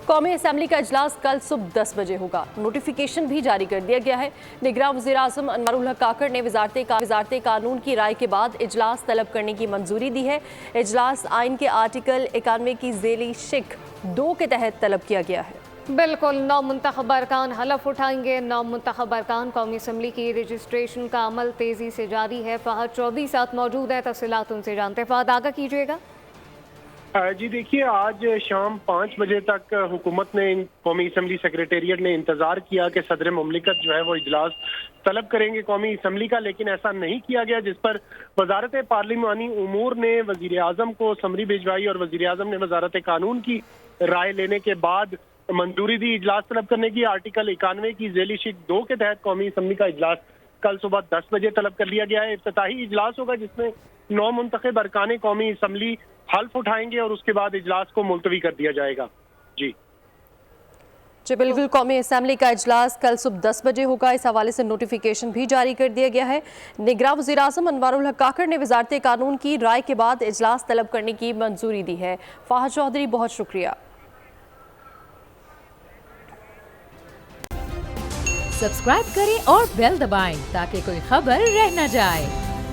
قومی اسمبلی کا اجلاس کل صبح 10 بجے ہوگا۔ نوٹیفیکیشن بھی جاری کر دیا گیا ہے۔ نگراں وزیر اعظم انور الحق کاکڑ نے وزارت قانون کی رائے کے بعد اجلاس طلب کرنے کی منظوری دی ہے۔ اجلاس آئین کے آرٹیکل 91 کی ذیلی شق 2 کے تحت طلب کیا گیا ہے۔ بالکل، 9 منتخب ارکان حلف اٹھائیں گے۔ 9 منتخب ارکان قومی اسمبلی کی رجسٹریشن کا عمل تیزی سے جاری ہے۔ فہد چودھری ساتھ موجود ہے، تفصیلات ان سے جانتے ہیں۔ فہد، آگاہ کیجیے گا۔ جی دیکھیے، آج شام 5 بجے تک حکومت نے قومی اسمبلی سیکریٹریٹ نے انتظار کیا کہ صدر مملکت جو ہے وہ اجلاس طلب کریں گے قومی اسمبلی کا، لیکن ایسا نہیں کیا گیا، جس پر وزارت پارلیمانی امور نے وزیر اعظم کو سمری بھجوائی اور وزیر اعظم نے وزارت قانون کی رائے لینے کے بعد منظوری دی اجلاس طلب کرنے کی۔ آرٹیکل 91 کی ذیلی شق 2 کے تحت قومی اسمبلی کا اجلاس کل صبح 10 بجے طلب کر لیا گیا ہے۔ افتتاحی اجلاس ہوگا جس میں 9 منتخب ارکان قومی اسمبلی حلف اٹھائیں گے اور اس کے بعد اجلاس کو ملتوی کر دیا جائے گا۔ جی بالکل، قومی اسمبلی کا اجلاس کل صبح 10 بجے ہوگا۔ اس حوالے سے نوٹیفیکیشن بھی جاری کر دیا گیا ہے۔ نگراں وزیر اعظم انور الحق کاکڑ نے وزارت قانون کی رائے کے بعد اجلاس طلب کرنے کی منظوری دی ہے۔ فہد چودھری، بہت شکریہ۔ سبسکرائب کریں اور بیل دبائیں تاکہ کوئی خبر رہ نہ جائے۔